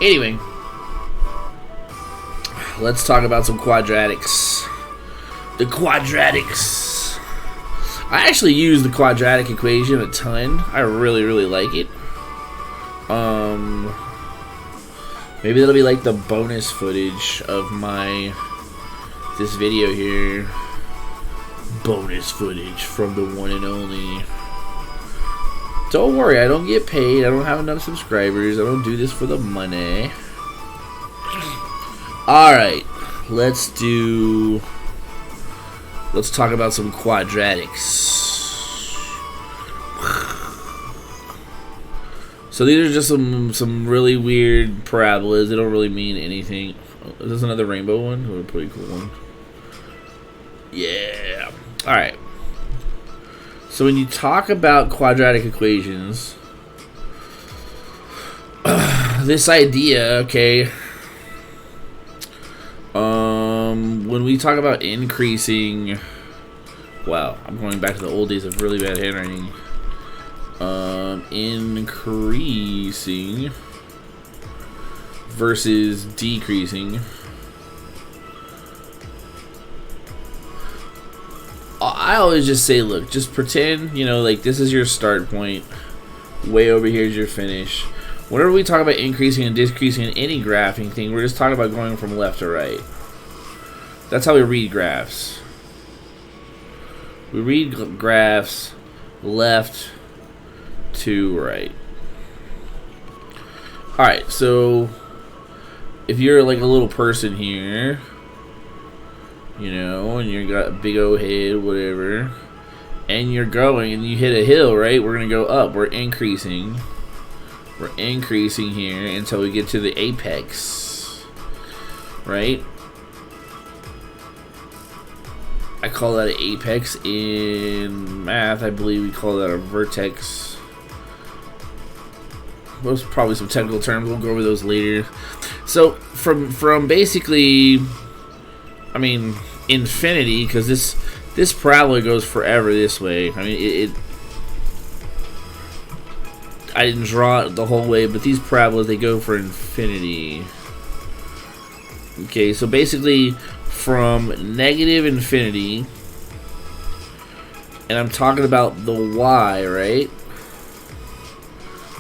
Anyway, let's talk about some quadratics. The quadratics. I actually use the quadratic equation a ton. I really, really like it. Maybe that'll be like the bonus footage of this video here. Bonus footage from the one and only. Don't worry, I don't get paid. I don't have enough subscribers. I don't do this for the money. Alright, let's talk about some quadratics. So these are just some really weird parabolas. They don't really mean anything. Is this another rainbow one? Oh, a pretty cool one. Yeah. Alright. So when you talk about quadratic equations, this idea, okay, when we talk about increasing, wow, I'm going back to the old days of really bad handwriting. Increasing versus decreasing. I always just say, look, just pretend, you know, like this is your start point. Way over here is your finish. Whenever we talk about increasing and decreasing in any graphing thing, we're just talking about going from left to right. That's how we read graphs. We read graphs left to right. Alright, so if you're like a little person here, you know, and you got a big old head, whatever, and you're going and you hit a hill, right? We're gonna go up. We're increasing. We're increasing here until we get to the apex, right? I call that an apex. In math, I believe we call that a vertex. Those are probably some technical terms. We'll go over those later. So from basically, I mean, infinity, because this parabola goes forever this way. I mean, I didn't draw it the whole way, but these parabolas, they go for infinity. Okay, so basically from negative infinity, and I'm talking about the y, right?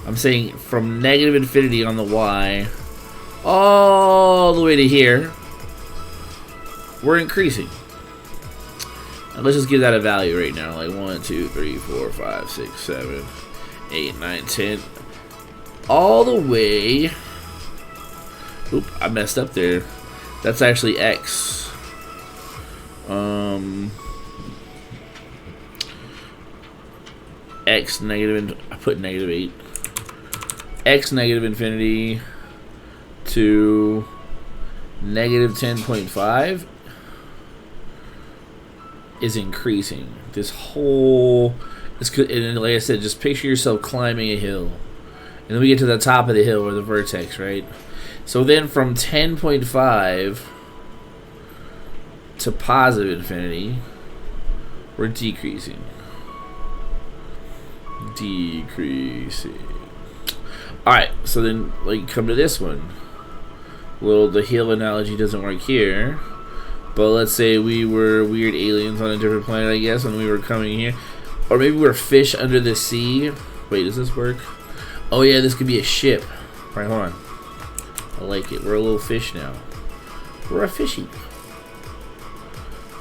I'm saying from negative infinity on the y all the way to here, we're increasing. And let's just give that a value right now, like 1, 2, 3, 4, 5, 6, 7, 8, 9, 10, all the way. Oop, I messed up there. That's actually x. X negative, I put negative 8. X negative infinity to negative 10.5 is increasing. This whole, and like I said, just picture yourself climbing a hill, and then we get to the top of the hill or the vertex, right? So then from 10.5 to positive infinity, we're decreasing. Alright, so then like come to this one. Well, the hill analogy doesn't work here, but let's say we were weird aliens on a different planet, I guess, when we were coming here. Or maybe we're fish under the sea. Wait, does this work? Oh yeah, this could be a ship. Alright, hold on. I like it. We're a little fish now. We're a fishy.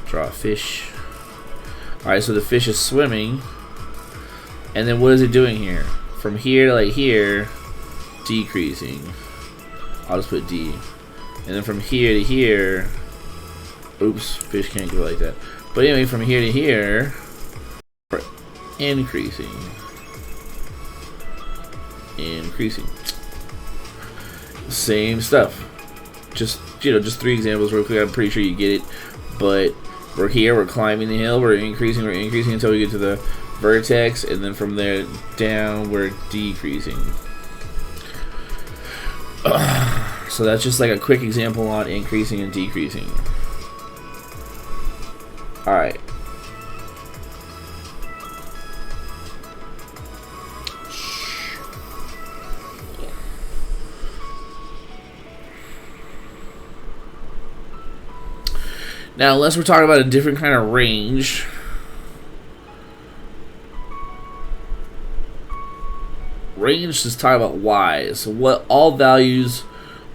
Draw a fish. Alright, so the fish is swimming. And then what is it doing here? From here to like here, decreasing. I'll just put D. And then from here to here, oops, fish can't go like that. But anyway, from here to here, we're increasing. Increasing. Same stuff. Just, you know, just 3 examples real quick. I'm pretty sure you get it. But we're here, we're climbing the hill, we're increasing until we get to the vertex, and then from there down we're decreasing. So that's just like a quick example on increasing and decreasing. Alright. Now, unless we're talking about a different kind of range, range is talking about y. So what all values,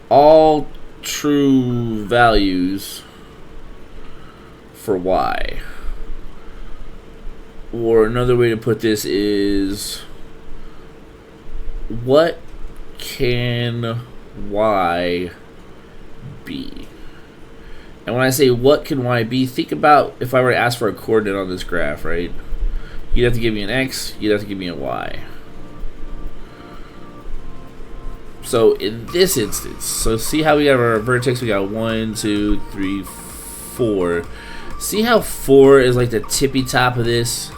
all true values for y. Or another way to put this is, what can y be? And when I say what can y be, think about if I were to ask for a coordinate on this graph, right? You'd have to give me an x, you'd have to give me a y. So in this instance, so see how we have our vertex, we got 1, 2, 3, 4. See how 4 is like the tippy top of this?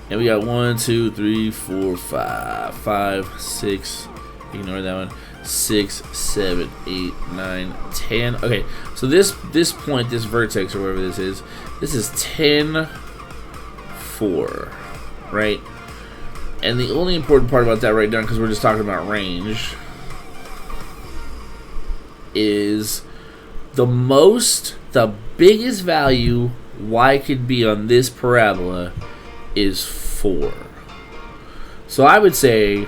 And we got 1, 2, 3, 4, 5, 5, 6, ignore that one. 6, 7, 8, 9, 10. Okay, so this point, this vertex or whatever this is 10, 4, right? And the only important part about that right now, because we're just talking about range, is the biggest value y could be on this parabola is 4. So I would say,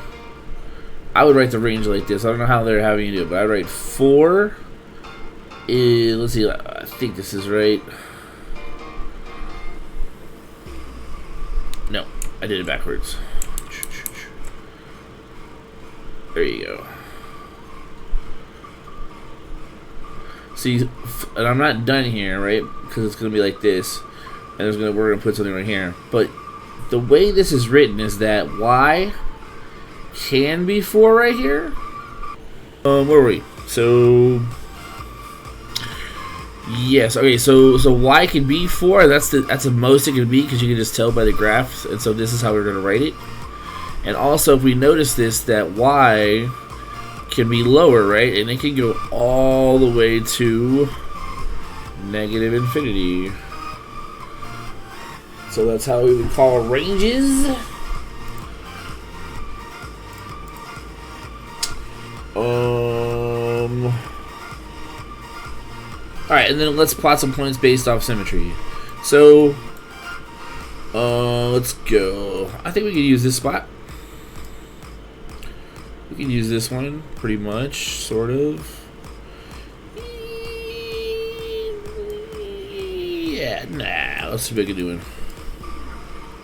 I would write the range like this. I don't know how they're having you do it, but I write 4 is, let's see, I think this is right. No, I did it backwards. There you go. See, and I'm not done here, right? Because it's gonna be like this, and we're gonna put something right here. But the way this is written is that y can be 4 right here. Where were we? So yes, okay. So y can be 4. That's the most it can be, because you can just tell by the graphs. And so this is how we're gonna write it. And also, if we notice this, that y can be lower, right? And it can go all the way to negative infinity. So that's how we would call ranges. Alright, and then let's plot some points based off symmetry. So, let's go. I think we could use this spot. We can use this one, pretty much, sort of. Yeah, nah, let's make a new one.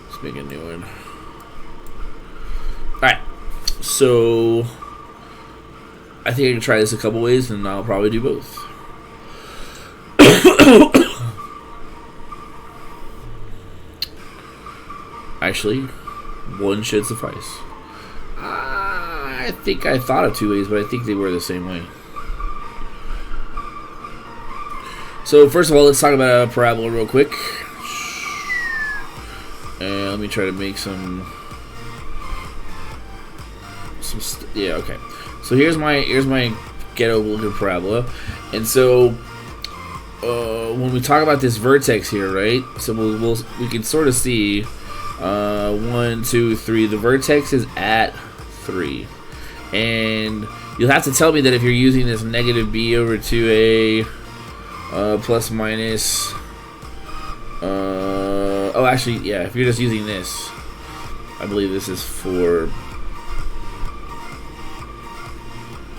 Let's make a new one. Alright, so I think I can try this a couple ways, and I'll probably do both. Actually, one should suffice. I think I thought of 2 ways, but I think they were the same way. So first of all, let's talk about a parabola real quick. And let me try to make some yeah, okay. So here's my ghetto looking parabola, and so when we talk about this vertex here, right? So we can sort of see 1, 2, 3. The vertex is at 3. And you'll have to tell me that if you're using this negative b over 2a plus minus oh, actually, yeah, if you're just using this, I believe this is for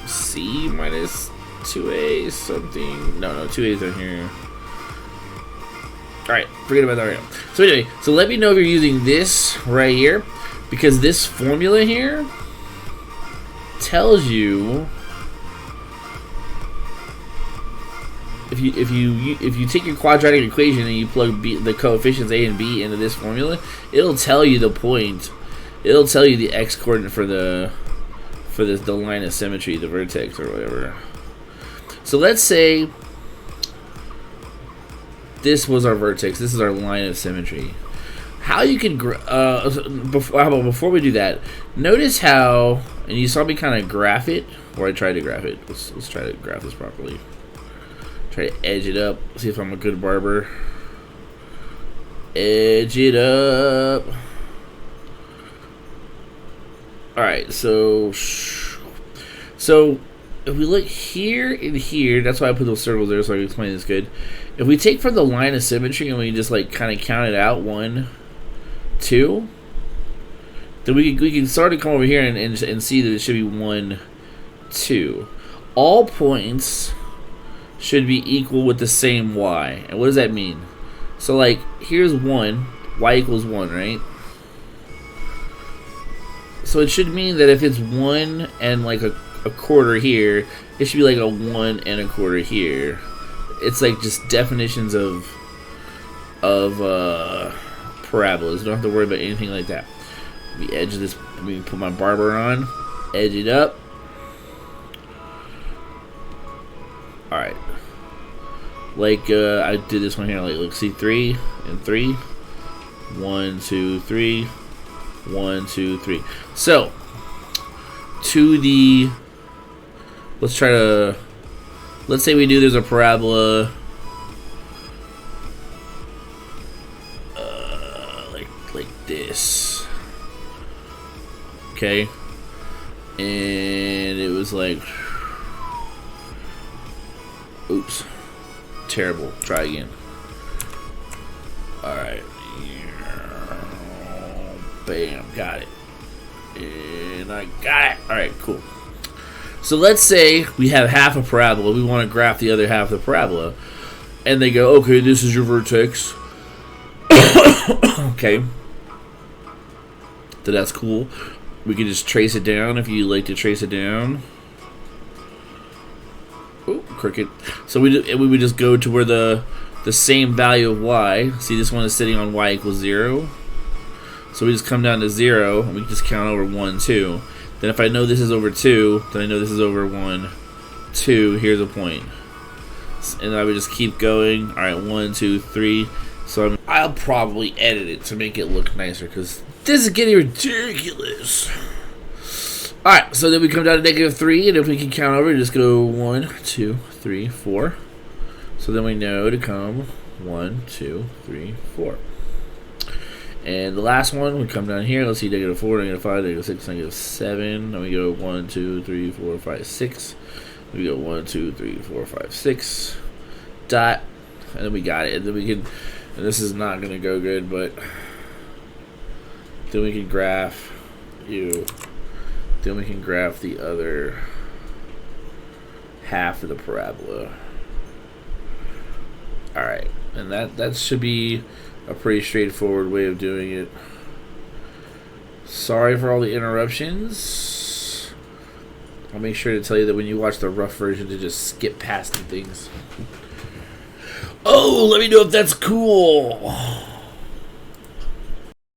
c minus 2a something. No, 2a's are here. Alright, forget about that right now. So anyway, so let me know if you're using this right here, because this formula here tells you if you take your quadratic equation and you plug the coefficients a and b into this formula, it'll tell you the point. It'll tell you the x coordinate for the line of symmetry, the vertex or whatever. So let's say this was our vertex. This is our line of symmetry. How you can before we do that, notice how, and you saw me kind of graph it, or I tried to graph it. Let's try to graph this properly. Try to edge it up. See if I'm a good barber. Edge it up. All right. So if we look here and here, that's why I put those circles there so I can explain this good. If we take from the line of symmetry and we just like kind of count it out, 1, 2, then we can start to come over here and see that it should be 1, 2. All points should be equal with the same y. And what does that mean? So like here's 1, y equals 1, right? So it should mean that if it's 1 and like a quarter here, it should be like a 1 and a quarter here. It's like just definitions of parabolas. You don't have to worry about anything like that. Let me edge this. Let me put my barber on. Edge it up. All right. Like I did this one here. Like see 3 and 3. 1, 2, 3. 1, 2, 3. So to the let's say we do there's a parabola like this, okay, and it was like, oops, terrible, try again. Alright, bam, got it, and I got it. Alright, cool. So let's say we have half a parabola. We want to graph the other half of the parabola. And they go, okay, this is your vertex. Okay. So that's cool. We can just trace it down if you like to trace it down. Oh, crooked. So we would just go to where the same value of y. See, this one is sitting on y equals 0. So we just come down to 0, and we just count over 1, 2. Then if I know this is over 2, then I know this is over 1, 2, here's a point. And I would just keep going. Alright, 1, 2, 3. So I'll probably edit it to make it look nicer, because this is getting ridiculous. Alright, so then we come down to -3, and if we can count over, just go 1, 2, 3, 4. So then we know to come 1, 2, 3, 4. And the last one, we come down here. Let's see, -4, -5, -6, -7. Then we go 1, 2, 3, 4, 5, 6. We go 1, 2, 3, 4, 5, 6. Dot. And then we got it. And then we can, and this is not going to go good, but then we can graph then we can graph the other half of the parabola. Alright. And that should be a pretty straightforward way of doing it. Sorry for all the interruptions. I'll make sure to tell you that when you watch the rough version to just skip past the things. Oh, let me know if that's cool.